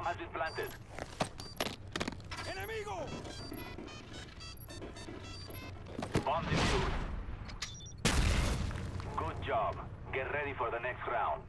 has been planted. Enemigo! Bomb defused. Good job. Get ready for the next round.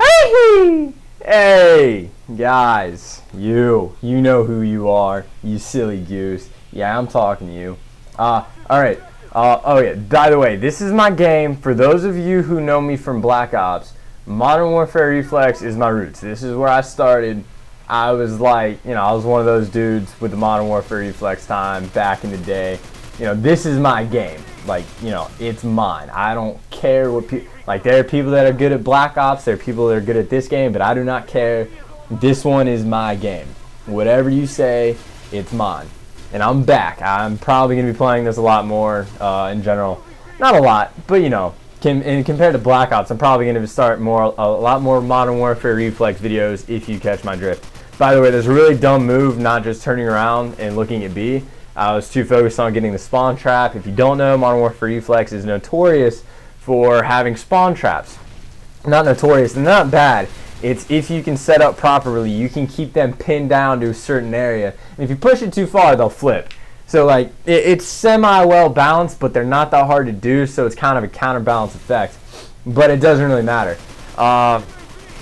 Hey! Hey! Guys, you know who you are, you silly goose. Yeah, I'm talking to you. Alright. Oh yeah, by the way, this is my game. For those of you who know me from Black Ops, Modern Warfare Reflex is my roots. This is where I started. I was like, I was one of those dudes with the Modern Warfare Reflex time back in the day. This is my game. Like, it's mine. I don't care what people, like, there are people that are good at Black Ops, there are people that are good at this game, but I do not care. This one is my game. Whatever you say, it's mine. And I'm back. I'm probably going to be playing this a lot more in general. Not a lot, but compared to Black Ops, I'm probably going to start a lot more Modern Warfare Reflex videos if you catch my drift. By the way, there's a really dumb move, not just turning around and looking at B. I was too focused on getting the spawn trap. If you don't know, Modern Warfare Reflex is notorious for having spawn traps. Not notorious, they're not bad. It's if you can set up properly, you can keep them pinned down to a certain area. And if you push it too far, they'll flip. So like, it's semi-well balanced, but they're not that hard to do, so it's kind of a counterbalance effect. But it doesn't really matter.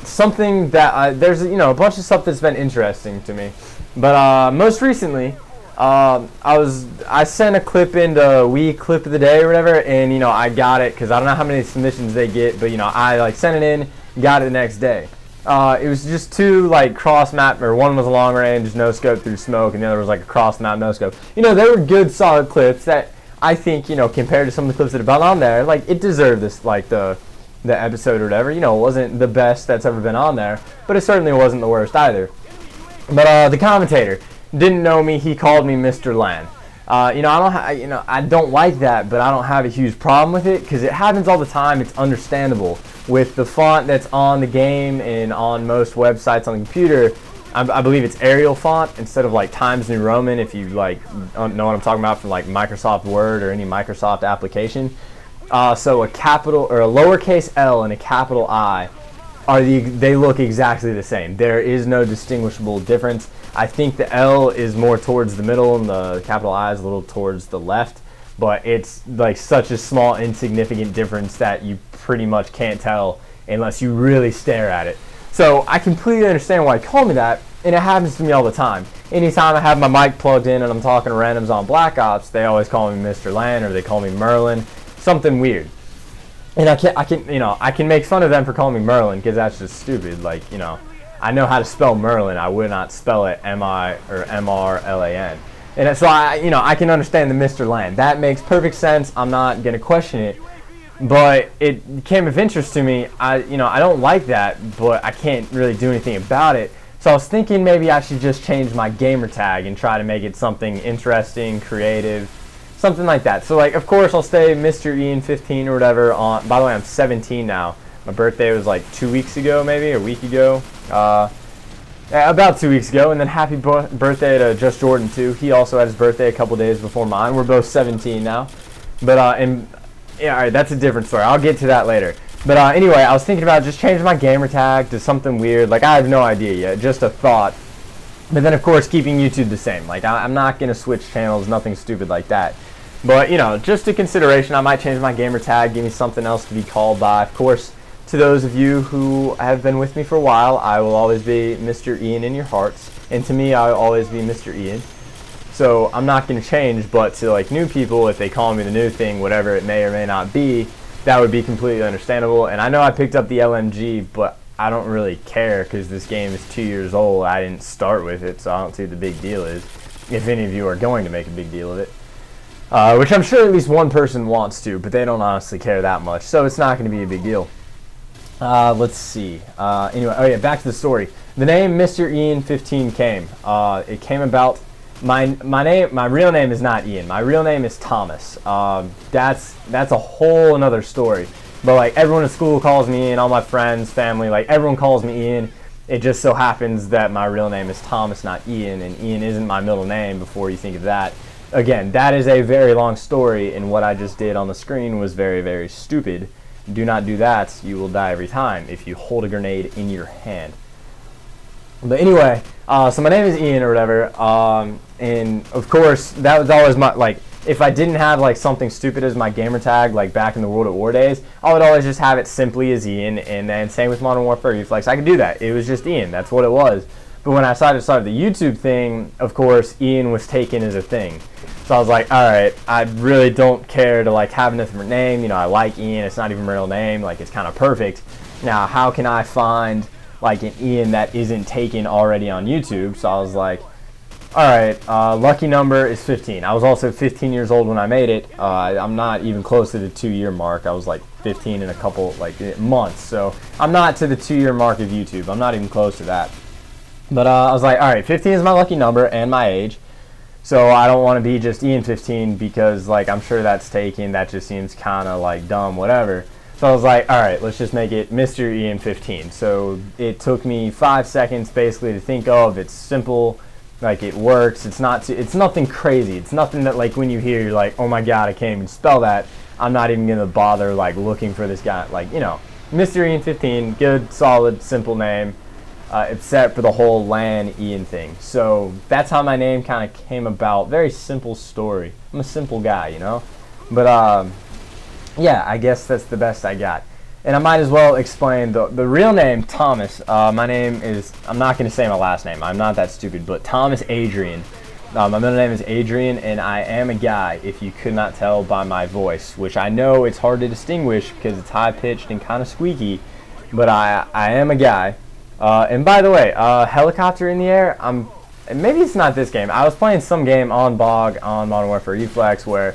Something that, there's a bunch of stuff that's been interesting to me. But most recently, I sent a clip into Wii Clip of the Day or whatever, and I got it because I don't know how many submissions they get, but I like sent it in, got it the next day. It was just two like cross map, or one was a long range no scope through smoke, and the other was like a cross map no scope. They were good solid clips that I think compared to some of the clips that have been on there, like it deserved this, like the episode or whatever. It wasn't the best that's ever been on there, but it certainly wasn't the worst either. But the commentator didn't know me. He called me Mr. Lan. I don't like that, but I don't have a huge problem with it because it happens all the time. It's understandable with the font that's on the game and on most websites on the computer. I believe it's Arial font instead of like Times New Roman. If you like know what I'm talking about from like Microsoft Word or any Microsoft application. So a capital or a lowercase L and a capital I they look exactly the same. There is no distinguishable difference. I think the L is more towards the middle and the capital I is a little towards the left, but it's like such a small insignificant difference that you pretty much can't tell unless you really stare at it. So I completely understand why you call me that, and it happens to me all the time. Anytime I have my mic plugged in and I'm talking to randoms on Black Ops, they always call me Mr. Lan or they call me Merlin, something weird. And I can make fun of them for calling me Merlin because that's just stupid. Like, I know how to spell Merlin. I would not spell it M-I or M-R-L-A-N. And so I can understand the Mr. Lan. That makes perfect sense. I'm not gonna question it, but it came of interest to me. I don't like that, but I can't really do anything about it. So I was thinking maybe I should just change my gamer tag and try to make it something interesting, creative. Something like that. So like, of course, I'll stay Mr. Ian 15 or whatever. By the way, I'm 17 now. My birthday was like 2 weeks ago, maybe a week ago. About 2 weeks ago. And then happy birthday to Just Jordan too. He also had his birthday a couple days before mine. We're both 17 now. But yeah, all right, that's a different story. I'll get to that later. But anyway, I was thinking about just changing my gamer tag to something weird. Like I have no idea yet, just a thought. But then of course keeping YouTube the same. Like I'm not gonna switch channels, nothing stupid like that. But just a consideration, I might change my gamer tag, give me something else to be called by. Of course, to those of you who have been with me for a while, I will always be Mr. Ian in your hearts. And to me, I'll always be Mr. Ian. So I'm not going to change, but to like new people, if they call me the new thing, whatever it may or may not be, that would be completely understandable. And I know I picked up the LMG, but I don't really care because this game is 2 years old. I didn't start with it, so I don't see what the big deal is, if any of you are going to make a big deal of it. Which I'm sure at least one person wants to, but they don't honestly care that much, so it's not going to be a big deal. Let's see. Anyway, oh yeah, back to the story. The name Mr. Ian 15 came. It came about. My real name is not Ian. My real name is Thomas. That's a whole another story. But like everyone at school calls me Ian, all my friends, family, like everyone calls me Ian. It just so happens that my real name is Thomas, not Ian, and Ian isn't my middle name. Before you think of that. Again, that is a very long story, and what I just did on the screen was very, very stupid. Do not do that. You will die every time if you hold a grenade in your hand. But anyway, so my name is Ian or whatever, and of course that was always my, like, if I didn't have like something stupid as my gamer tag, like back in the World at War days, I would always just have it simply as Ian, and then same with Modern Warfare Reflex, I could do that. It was just Ian, that's what it was. But when I decided to start the YouTube thing, of course, Ian was taken as a thing. So I was like, alright, I really don't care to like have a different name, you know, I like Ian, it's not even my real name, like it's kind of perfect. Now, how can I find like an Ian that isn't taken already on YouTube? So I was like, alright, lucky number is 15. I was also 15 years old when I made it. I'm not even close to the 2-year mark. I was like 15 in a couple like months. So I'm not to the 2-year mark of YouTube. I'm not even close to that. But I was like, alright, 15 is my lucky number and my age. So I don't want to be just Ian 15 because like I'm sure that's taken. That just seems kind of like dumb, whatever. So I was like, alright, let's just make it Mr. Ian 15. So it took me 5 seconds basically to think of. It's simple. Like it works. It's nothing crazy. It's nothing that like when you hear you're like, oh my god, I can't even spell that. I'm not even gonna bother like looking for this guy. Like, you know, Mr. Ian 15, good, solid, simple name, except for the whole LAN Ian thing. So that's how my name kind of came about. Very simple story. I'm a simple guy, you know. But yeah, I guess that's the best I got. And I might as well explain the real name, Thomas. My name is, I'm not going to say my last name. I'm not that stupid, but Thomas Adrian. My middle name is Adrian, and I am a guy, if you could not tell by my voice, which I know it's hard to distinguish because it's high-pitched and kind of squeaky, but I am a guy. And by the way, helicopter in the air, maybe it's not this game. I was playing some game on Bog, on Modern Warfare Reflex, where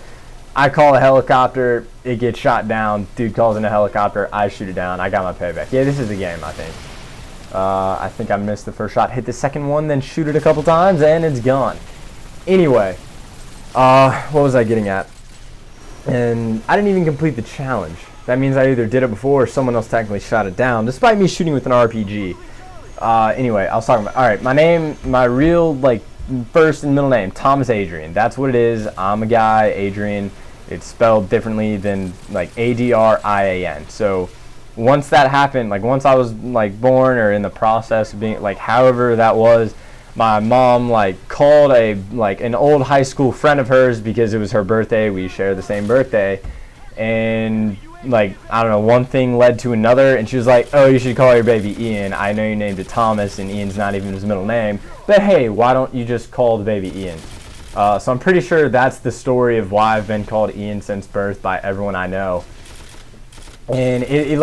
I call a helicopter, it gets shot down, dude calls in a helicopter, I shoot it down, I got my payback. Yeah, this is the game, I think. I think I missed the first shot, hit the second one, then shoot it a couple times, and it's gone. Anyway, what was I getting at? And I didn't even complete the challenge. That means I either did it before or someone else technically shot it down, despite me shooting with an RPG. Anyway, I was talking about, alright, my name, my real, like, first and middle name, Thomas Adrian. That's what it is. I'm a guy, Adrian. It's spelled differently than like Adrian. So once that happened, like once I was like born or in the process of being like however that was, my mom like called an old high school friend of hers because it was her birthday. We share the same birthday, and like I don't know, one thing led to another, and she was like, oh, you should call your baby Ian. I know you named it Thomas and Ian's not even his middle name, but hey, why don't you just call the baby Ian? So I'm pretty sure that's the story of why I've been called Ian since birth by everyone I know. And it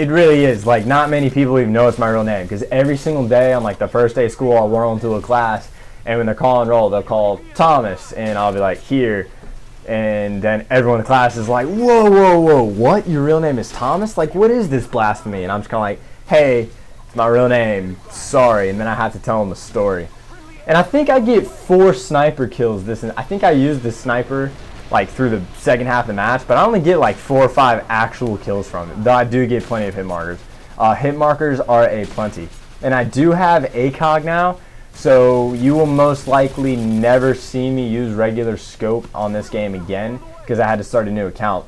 really is, like, not many people even know it's my real name, because every single day on like the first day of school I'll roll into a class, and when they're calling roll they'll call Thomas, and I'll be like, here, and then everyone in the class is like, whoa, what, your real name is Thomas? Like, what is this blasphemy? And I'm just kind of like, hey, it's my real name, sorry. And then I have to tell them the story. And I think I get 4 sniper kills I think I used the sniper like through the second half of the match, but I only get like 4 or 5 actual kills from it, though I do get plenty of hit markers. Hit markers are a plenty. And I do have ACOG now, so you will most likely never see me use regular scope on this game again, because I had to start a new account.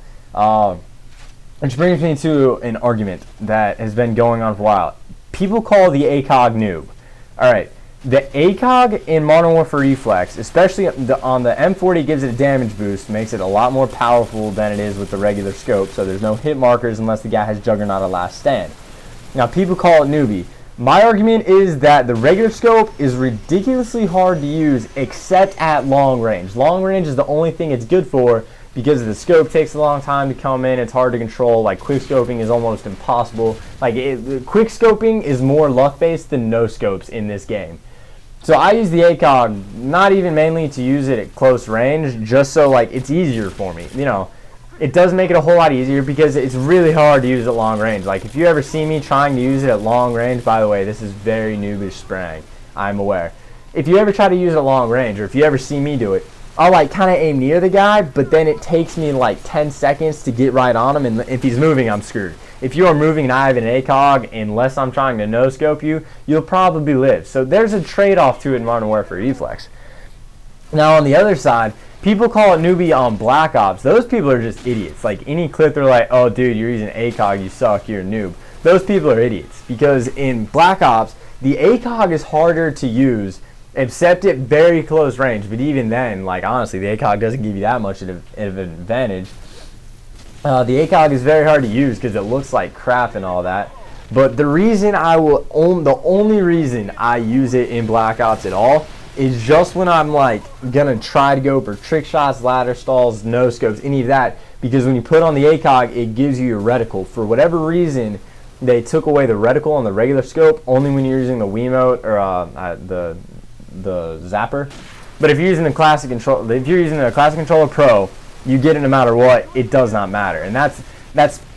Which brings me to an argument that has been going on for a while. People call the ACOG noob. Alright, the ACOG in Modern Warfare Reflex, especially on the M40, gives it a damage boost, makes it a lot more powerful than it is with the regular scope, so there's no hit markers unless the guy has Juggernaut at last stand. Now, people call it newbie. My argument is that the regular scope is ridiculously hard to use except at long range. Long range is the only thing it's good for because the scope takes a long time to come in, it's hard to control, like quick scoping is almost impossible. Like quick scoping is more luck based than no scopes in this game. So I use the ACOG not even mainly to use it at close range, just so like it's easier for me. You know, it does make it a whole lot easier because it's really hard to use at long range. Like if you ever see me trying to use it at long range, by the way, this is very noobish spraying, I'm aware. If you ever try to use it at long range, or if you ever see me do it, I'll like kind of aim near the guy, but then it takes me like 10 seconds to get right on him, and if he's moving, I'm screwed. If you are moving and I have an ACOG, unless I'm trying to no-scope you, you'll probably live. So there's a trade-off to it in Modern Warfare Reflex. Now on the other side, people call it newbie on Black Ops. Those people are just idiots. Like any clip, they're like, oh dude, you're using ACOG, you suck, you're a noob. Those people are idiots, because in Black Ops, The ACOG is harder to use, except at very close range. But even then, like honestly, the ACOG doesn't give you that much of an advantage. The ACOG is very hard to use because it looks like crap and all that. But the only reason I use it in Black Ops at all is just when I'm like gonna try to go for trick shots, ladder stalls, no scopes, any of that. Because when you put on the ACOG, it gives you your reticle. For whatever reason, they took away the reticle on the regular scope only when you're using the Wiimote or the Zapper. But if you're using the classic controller Pro, you get it no matter what. It does not matter, and that's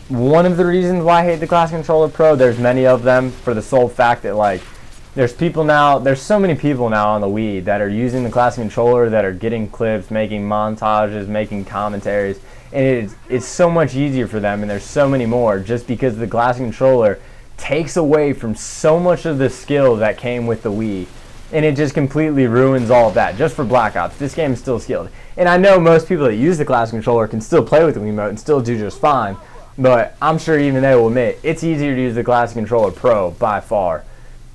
one of the reasons why I hate the classic controller Pro. There's many of them for the sole fact that like there's so many people now on the Wii that are using the classic controller that are getting clips, making montages, making commentaries, and it's so much easier for them, and there's so many more just because the classic controller takes away from so much of the skill that came with the Wii. And it just completely ruins all of that. Just for Black Ops, this game is still skilled. And I know most people that use the classic controller can still play with the Wiimote and still do just fine. But I'm sure even they will admit it's easier to use the classic controller Pro by far.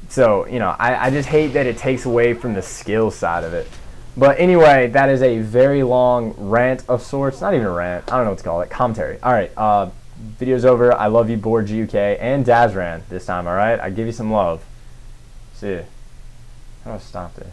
So, you know, I just hate that it takes away from the skill side of it. But anyway, that is a very long rant of sorts. Not even a rant. I don't know what to call it. Commentary. All right. Video's over. I love you, Board GUK, and Dazran this time, all right? I give you some love. See ya. How do I stop this?